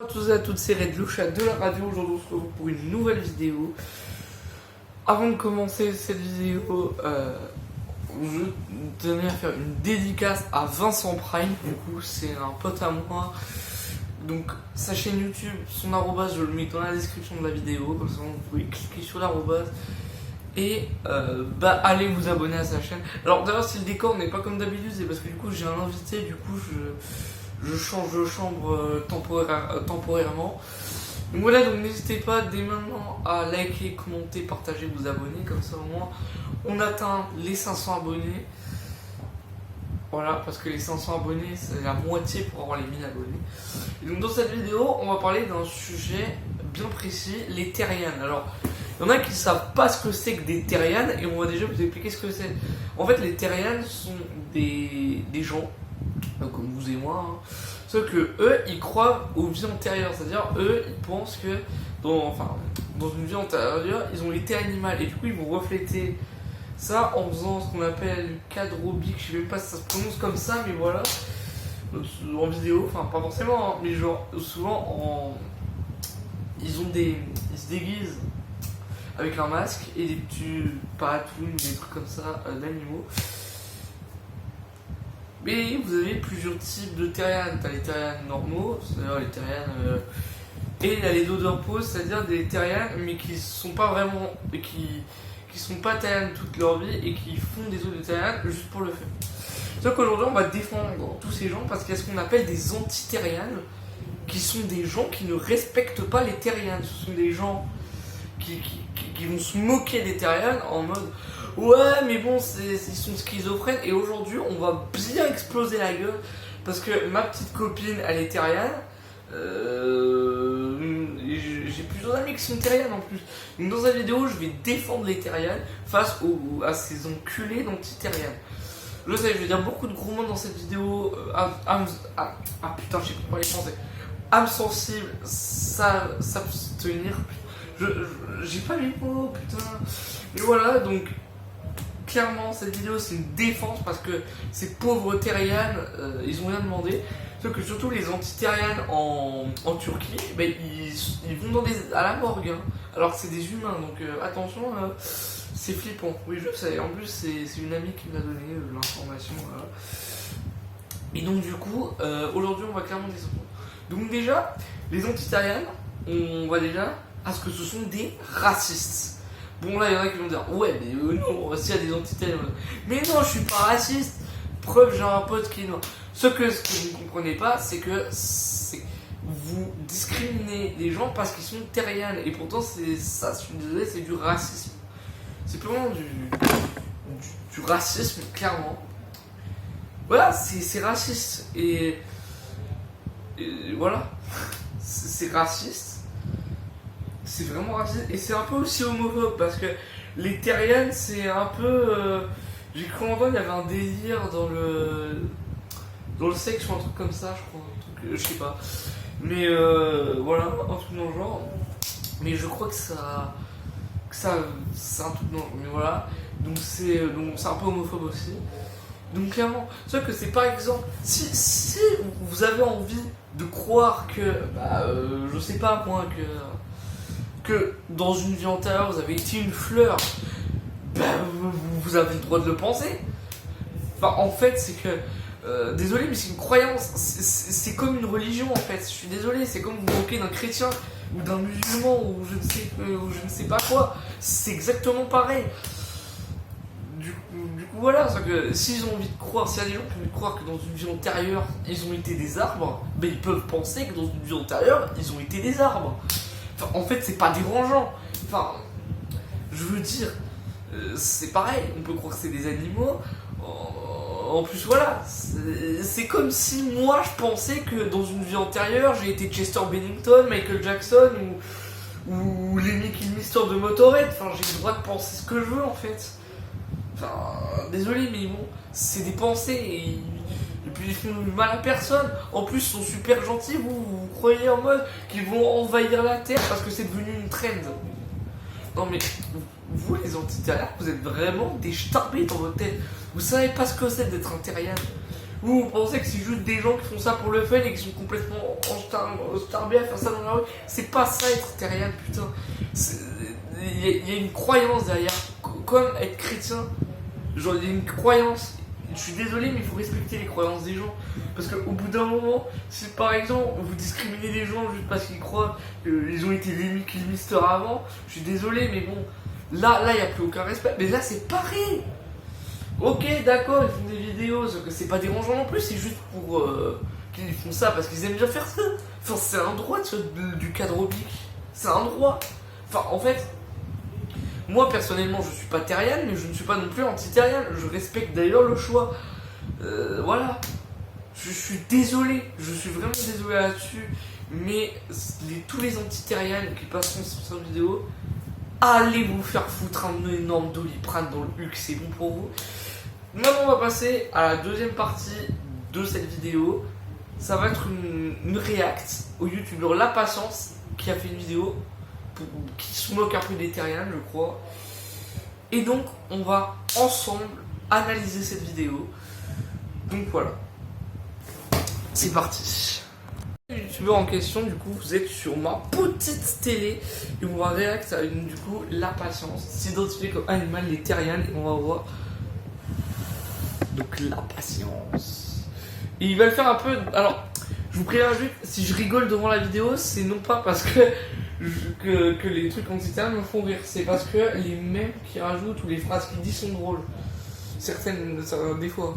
Bonjour à tous et à toutes, c'est Red Loucha de la radio. Aujourd'hui on se retrouve pour une nouvelle vidéo. Avant de commencer cette vidéo, je tenais à faire une dédicace à Vincent Prime. Du coup c'est un pote à moi. Donc sa chaîne YouTube, son arrobase, je le mets dans la description de la vidéo. Comme ça vous pouvez cliquer sur l'arrobase et allez vous abonner à sa chaîne. Alors d'ailleurs si le décor n'est pas comme d'habitude, c'est parce que du coup j'ai un invité. Du coup je change de chambre temporairement. Donc voilà, donc n'hésitez pas dès maintenant à liker, commenter, partager, vous abonner. Comme ça au moins on atteint les 500 abonnés. Voilà, parce que les 500 abonnés c'est la moitié pour avoir les 1000 abonnés. Et donc dans cette vidéo on va parler d'un sujet bien précis, les Terrianes. Alors il y en a qui ne savent pas ce que c'est que des Terrianes et on va déjà vous expliquer ce que c'est. En fait les Terrianes sont des gens comme vous et moi, hein. Sauf que eux, ils croient aux vies antérieures, c'est-à-dire eux, ils pensent que dans une vie antérieure, ils ont été animal et du coup, ils vont refléter ça en faisant ce qu'on appelle quadrobique. Je sais même pas si ça se prononce comme ça, mais voilà, en vidéo, enfin pas forcément, hein, mais genre souvent ils se déguisent avec un masque et des petits patounes, des trucs comme ça d'animaux. Mais vous avez plusieurs types de Terrianes. T'as les Terrianes normaux, c'est-à-dire les Terrianes. Et il y a les Dodorpos, c'est-à-dire des Terrianes, mais qui sont pas vraiment. Qui sont pas Terrianes toute leur vie et qui font des os de Terrianes juste pour le fait. Sauf qu'aujourd'hui, on va défendre tous ces gens parce qu'il y a ce qu'on appelle des anti-Terrianes, qui sont des gens qui ne respectent pas les Terrianes. Ce sont des gens qui vont se moquer des Terrianes en mode. Ouais, mais bon, ils sont schizophrènes et aujourd'hui on va bien exploser la gueule parce que ma petite copine elle est terrienne. J'ai plusieurs amis qui sont terriennes en plus. Donc dans cette vidéo, je vais défendre les terriennes face à ces enculés d'anti-terriennes. Je sais, je vais dire beaucoup de gros mots dans cette vidéo. Putain, je sais pas parler français. Âme sensible, s'abstenir. J'ai pas les mots, putain. Et voilà, donc. Clairement, cette vidéo c'est une défense parce que ces pauvres Terrianes, ils ont rien demandé. Sauf que surtout les anti-Terrianes en Turquie, ils vont à la morgue, hein, alors que c'est des humains. Donc attention, c'est flippant. Oui, je sais. En plus, c'est une amie qui m'a donné l'information. Voilà. Et donc du coup, aujourd'hui, on va clairement descendre. Donc déjà, les anti-Terrianes, on voit déjà à ce que ce sont des racistes. Bon là il y en a qui vont dire ouais mais non s'il y a des anti-Terrianes. Mais non, je suis pas raciste. Preuve, j'ai un pote qui est noir. Ce que vous ne comprenez pas, c'est que vous discriminez les gens parce qu'ils sont Terrianes. Et pourtant c'est ça, je suis désolé, c'est du racisme. C'est purement du racisme, clairement. Voilà, c'est raciste. Et voilà. C'est raciste. C'est vraiment raciste et c'est un peu aussi homophobe parce que les Terrianes c'est un peu. J'ai cru entendre il y avait un délire dans le sexe ou un truc comme ça, je crois. Un truc, je sais pas. Mais voilà, un truc dans le genre. Mais je crois que ça c'est un truc dans le genre. Mais voilà. Donc c'est un peu homophobe aussi. Donc clairement, c'est vrai que c'est par exemple, si vous avez envie de croire que, je sais pas moi, que dans une vie antérieure vous avez été une fleur, vous avez le droit de le penser. Enfin, en fait, c'est que, désolé, mais c'est une croyance, c'est comme une religion en fait. Je suis désolé, c'est comme vous moquer d'un chrétien ou d'un musulman ou je ne sais pas quoi. C'est exactement pareil. Du coup, voilà, c'est que s'ils ont envie de croire, s'il y a des gens qui ont envie de croire que dans une vie antérieure ils ont été des arbres, ils peuvent penser que dans une vie antérieure ils ont été des arbres. Enfin, en fait, c'est pas dérangeant. Enfin, je veux dire, c'est pareil, on peut croire que c'est des animaux. En plus, voilà, c'est comme si moi je pensais que dans une vie antérieure j'ai été Chester Bennington, Michael Jackson ou Lemmy Kilmister de Motorhead. Enfin, j'ai le droit de penser ce que je veux en fait. Enfin, désolé, mais bon, c'est des pensées et puis ils font du mal à personne. En plus, ils sont super gentils. Vous croyez en mode qu'ils vont envahir la terre parce que c'est devenu une trend. Non, mais vous, les anti-terrianes, vous êtes vraiment des starbés dans votre tête. Vous savez pas ce que c'est d'être un terriane. Vous pensez que c'est juste des gens qui font ça pour le fun et qui sont complètement starbés à faire ça dans la rue. C'est pas ça être terrien, putain. Il y a une croyance derrière. Comme être chrétien, genre il y a une croyance. Je suis désolé, mais il faut respecter les croyances des gens. Parce qu'au bout d'un moment, si par exemple vous discriminez des gens juste parce qu'ils croient qu'ils ont été des misters avant, je suis désolé, mais bon, là, il n'y a plus aucun respect. Mais là, c'est pareil. Ok, d'accord, ils font des vidéos, sauf que c'est pas dérangeant non plus, c'est juste pour qu'ils font ça parce qu'ils aiment bien faire ça. Enfin, c'est un droit du cadre oblique. C'est un droit. Enfin, en fait, moi personnellement, je suis pas terrienne, mais je ne suis pas non plus anti-terrienne. Je respecte d'ailleurs le choix. Voilà. Je suis désolé, je suis vraiment désolé là-dessus, mais tous les anti-terriennes qui passeront sur cette vidéo, allez vous faire foutre un énorme doliprane dans le huc, c'est bon pour vous. Maintenant, on va passer à la deuxième partie de cette vidéo. Ça va être une react au youtubeur La Patience qui a fait une vidéo qui se moque un peu des terriens, je crois. Et donc, on va ensemble analyser cette vidéo. Donc voilà. C'est parti. Le youtubeur en question, du coup, vous êtes sur ma petite télé et on va react à du coup La Patience, s'identifier comme animal les terriens et on va voir. Donc La Patience. Et il va le faire un peu. Alors, je vous préviens juste, si je rigole devant la vidéo, c'est non pas parce que les trucs anti-terriens me font rire, c'est parce que les mèmes qu'il rajoute ou les phrases qu'il dit sont drôles. Certaines, des fois.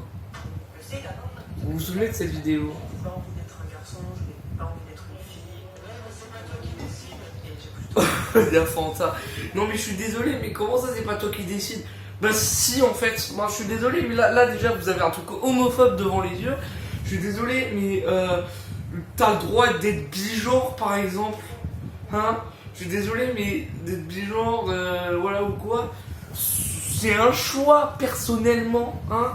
Vous vous souvenez de cette vidéo? J'ai pas envie d'être un garçon, j'ai pas envie d'être une fille. C'est pas toi qui décide et j'ai plus. Il y a Fanta. Non mais je suis désolé, mais comment ça c'est pas toi qui décide? Bah si en fait, moi je suis désolé, mais là déjà vous avez un truc homophobe devant les yeux. Je suis désolé, mais t'as le droit d'être bigenre par exemple. Hein? Je suis désolé, mais d'être bigenre, voilà ou quoi. C'est un choix personnellement, hein?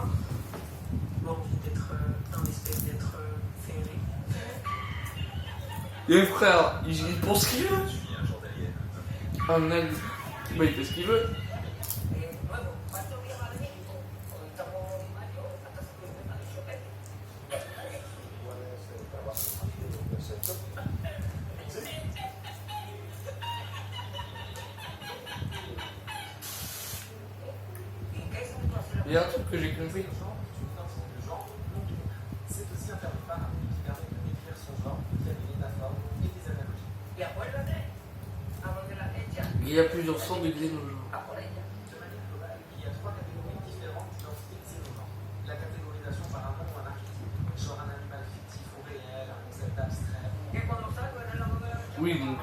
Et frère, il pense ce qu'il veut. Un allié. Bah il fait ce qu'il veut. Il y a un truc que j'ai compris. C'est aussi un terme phare qui permet de décrire son genre, qui a des métaphores et des analogies. Il y a plusieurs sortes de xénogenres. De manière globale, il y a trois catégories différentes d'identité xénogenre. La catégorisation par un nom ou un archétype, genre un animal fictif ou réel, un concept abstrait. Oui, donc.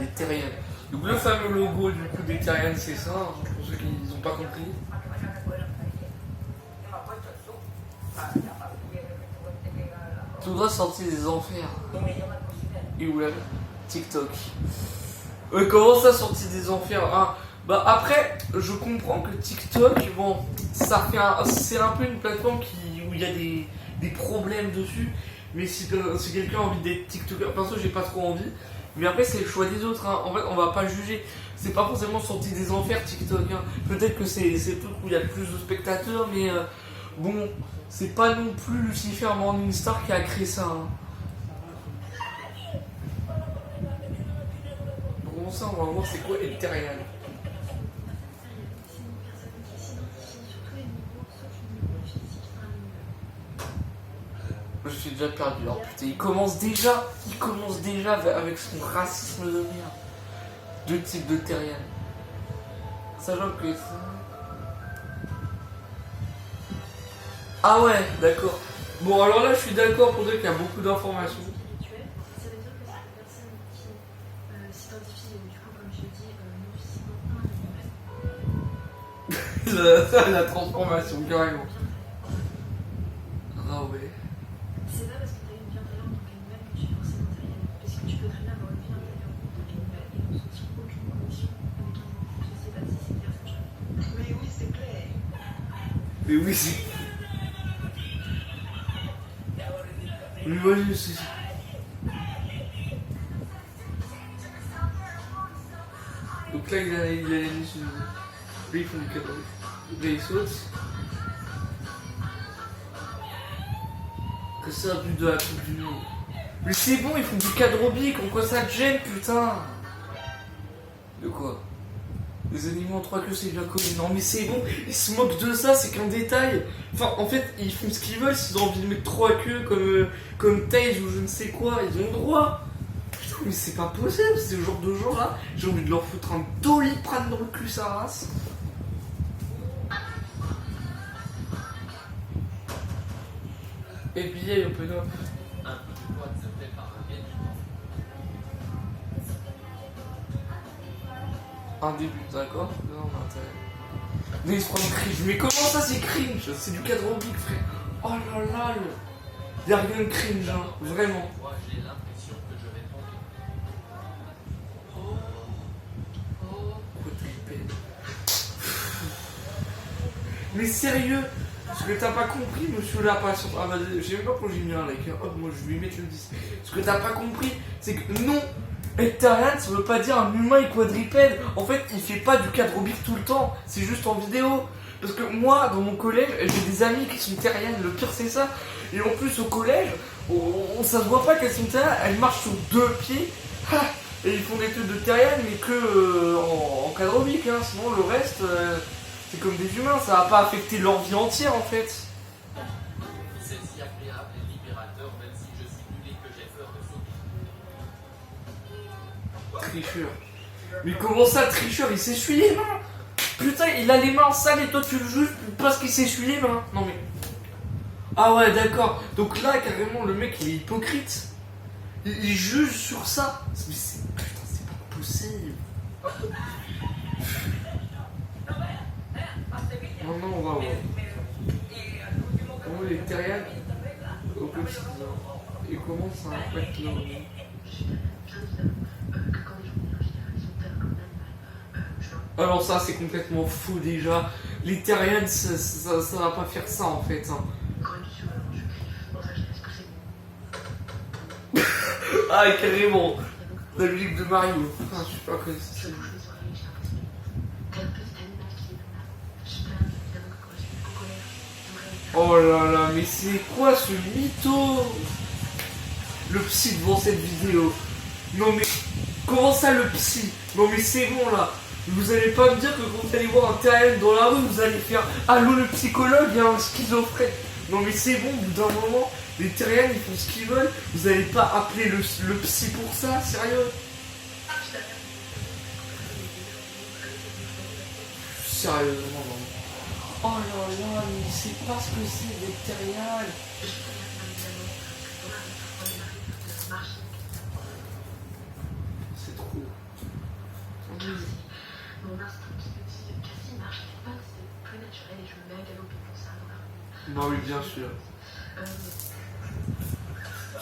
Les terriens. Donc le fameux logo du coup des terriens, c'est ça, hein, pour ceux qui n'ont pas compris. Tout droit sorti des enfers. Et où là TikTok. Comment ça sorti des enfers, hein? Bah après, je comprends que TikTok, bon, c'est un peu une plateforme où il y a des problèmes dessus. Mais si quelqu'un a envie d'être TikToker, perso j'ai pas trop envie. Mais après c'est le choix des autres, hein. En fait on va pas juger. C'est pas forcément sorti des enfers TikTok, hein. Peut-être que c'est le truc où il y a le plus de spectateurs, mais bon, c'est pas non plus Lucifer Morningstar qui a créé ça, hein. Bon ça on va voir c'est quoi Ethereal. Je suis déjà perdu. Alors putain, il commence déjà avec son racisme de merde. Deux types de terriens. Sachant que ça... Ah ouais, d'accord. Bon alors là je suis d'accord pour dire qu'il y a beaucoup d'informations. Ça veut dire que c'est une personne qui s'identifie, du coup, comme je l'ai dit, non physiquement, La transformation, carrément. Ah ouais. c'est pas parce que t'as une vie intérieure en tant qu'animal que tu es forcément terrienne. Parce que tu peux très bien avoir une vie intérieure en tant qu'animal et ne sentir aucune connexion avec un humain. Je sais pas si c'est clair ce que je veux dire. Mais oui, c'est clair. Mais oui, c'est... Mais moi je sais... Donc là, il a mis sur. Là, ils font du cadre. Là, ils sautent. Que ça, but de la Coupe du Monde. Mais c'est bon, ils font du cadrobique, en quoi ça te gêne, putain? De quoi? Les animaux en 3 queues, c'est bien connu. Non, mais c'est bon, ils se moquent de ça, c'est qu'un détail. Enfin, en fait, ils font ce qu'ils veulent, s'ils ont envie de mettre 3 queues comme Taze ou je ne sais quoi, ils ont le droit. Putain, mais c'est pas possible, c'est le genre de gens là. J'ai envie de leur foutre un doliprane dans le cul, sa race. Et billet, open up. Un coup de droite se fait par un bien Un début, d'accord? Non, mais il se prend un cringe. Mais comment ça c'est cringe? C'est du cadrobique, frère. Oh là là, y'a rien de cringe, hein, vraiment. Moi, j'ai l'impression que je vais tomber. Quadrupède. Mais sérieux? Ce que t'as pas compris, monsieur la patience. Ah bah, je sais même pas pourquoi j'ai mis un like. Hein. Hop, moi je vais lui mettre le 10. Ce que t'as pas compris, c'est que non, Hectarian, ça veut pas dire un humain et quadrupède. En fait, il fait pas du cadrobique tout le temps. C'est juste en vidéo. Parce que moi, dans mon collège, j'ai des amis qui sont terriennes. Le pire, c'est ça. Et en plus, au collège, ça se voit pas qu'elles sont terriennes. Elles marchent sur 2 pieds. Et ils font des trucs de terrienne, mais que en cadrobique. Hein. Sinon, le reste. C'est comme des humains, ça va pas affecter leur vie entière en fait. C'est si agréable et libérateur, même si je suis nul et que j'ai peur de sauter. Tricheur. Mais comment ça, tricheur? Il s'essuie les mains. Putain, il a les mains sales et toi tu le juges parce qu'il s'essuie les mains. Non mais. Ah ouais, d'accord. Donc là, carrément, le mec il est hypocrite. Il juge sur ça. Mais c'est. Putain, c'est pas possible. Non, non, on va voir. Comment les terriens au quotidien et comment ça impacte leur vie. Alors ça c'est complètement faux déjà. Les terriens ça va pas faire ça en fait. Hein. Ah carrément. La musique de Mario. Putain, je sais pas quoi c'est. Oh là là, mais c'est quoi ce mytho? Le psy devant cette vidéo. Non mais, comment ça le psy? Non mais c'est bon là. Vous allez pas me dire que quand vous allez voir un terrien dans la rue, vous allez faire allô le psychologue, il y a un schizophrène. Non mais c'est bon, au bout d'un moment, les terriens ils font ce qu'ils veulent. Vous allez pas appeler le psy pour ça, sérieux? Sérieusement, non. Oh là là, mais il sait pas ce que c'est des terriens. C'est trop. Mon instinct qui me dit Cassie marche pas, c'est plus naturel et je me mets à galoper pour ça dans la rue. Bah oui, bien sûr.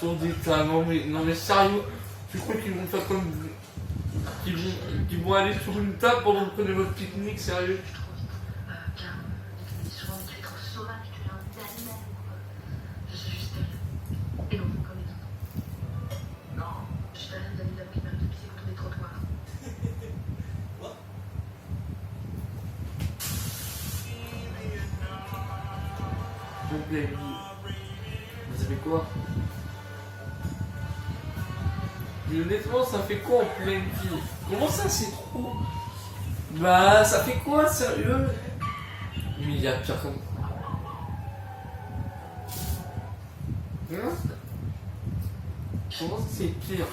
Ton détail, non mais sérieux, tu crois qu'ils vont faire comme. Qu'ils vont aller sur une table pendant que vous prenez votre pique-nique, sérieux? Vous savez quoi? Mais honnêtement, ça fait quoi en pleine vie? Comment ça, c'est trop? Bah, ça fait quoi, sérieux? Mais il y a pire comme. Hein? Comment ça, c'est pire?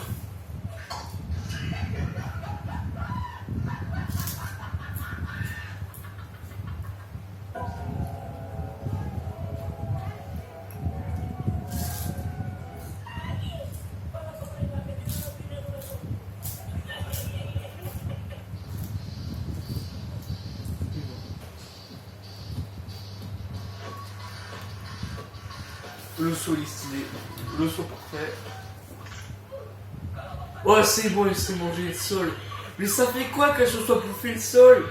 Le saut est stylé, le saut parfait. Oh c'est bon, il s'est mangé le sol. Mais ça fait quoi qu'elle se soit bouffé le sol?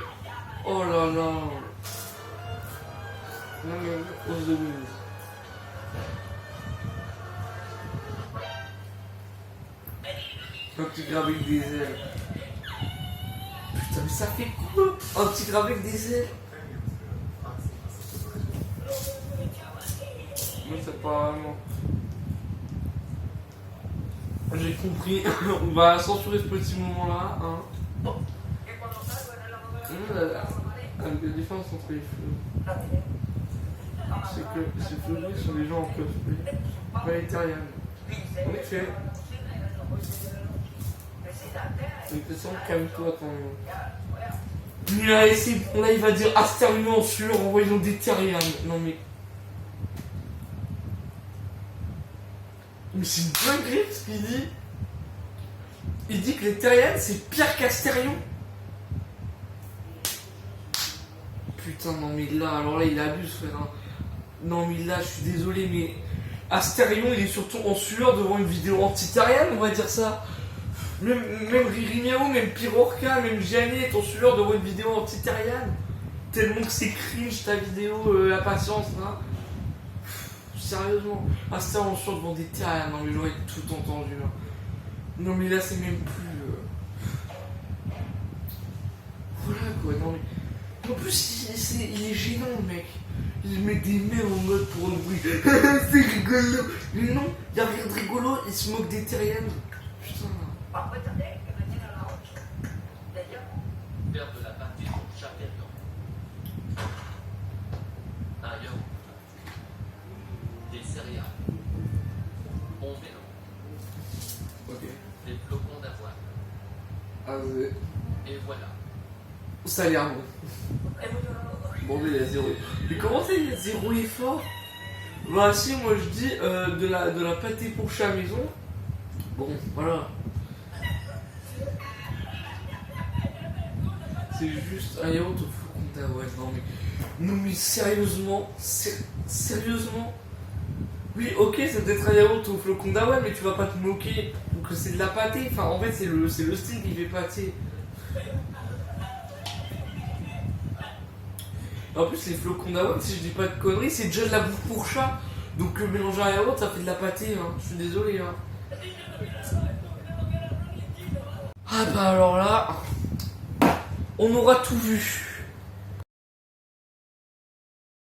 Oh là là. Non mais on se demande. Quand tu graves avec des ailes. Putain Mais ça fait quoi? Un tigre avec des ailes? Moi, c'est pas vraiment. J'ai compris. On va censurer ce petit moment-là. Hein. La différence entre les fleurs, c'est que ces fleurs sont des gens en cosplay, pas les Terriens. En effet. Mais question, calme-toi, ton. Là, là, il va dire Astérion en sueur en voyant des Terriens. Non mais. Mais c'est une dinguerie ce qu'il dit. Il dit que les Terriens c'est pire qu'Astérion. Putain, non mais là, alors là il abuse frère. Hein. Non mais là, je suis désolé, mais Astérion il est surtout en sueur devant une vidéo anti-terrienne, on va dire ça. Même Riri Miao, même Pirorca, même Gianni est en sueur devant une vidéo anti-terrienne. Tellement que c'est cringe ta vidéo, la patience là. Sérieusement, Astérion en sueur devant des terriens, non mais j'aurais tout entendu là. Non mais là c'est même plus. Voilà quoi, non mais. En plus, il est gênant, le mec. Il met des mains en mode pour le bruit. C'est rigolo. Mais non, il y a rien de rigolo. Il se moque des terriennes. Putain. Faire de la pâté pour chaque élément. Un yaourt. Des céréales. On mélange. Ok. Des flocons d'avoine. Ah ouais. Et voilà. Ça a l'air bon. Bon, mais il y a 0. Mais comment ça, il y a 0 effort? Bah, si, moi je dis de la pâté pour chat maison. Bon, voilà. C'est juste un yaourt au flocon d'avoine. Non, mais sérieusement, sérieusement. Oui, ok, c'est peut-être un yaourt au flocon d'avoine, mais tu vas pas te moquer que c'est de la pâté. Enfin, en fait, c'est le style qui fait pâté. En plus, les flocons d'avoine, si je dis pas de conneries, c'est déjà de la bouffe pour chat. Donc mélanger un yaourt, ça fait de la pâté. Hein. Je suis désolé. Hein. Ah bah alors là, on aura tout vu.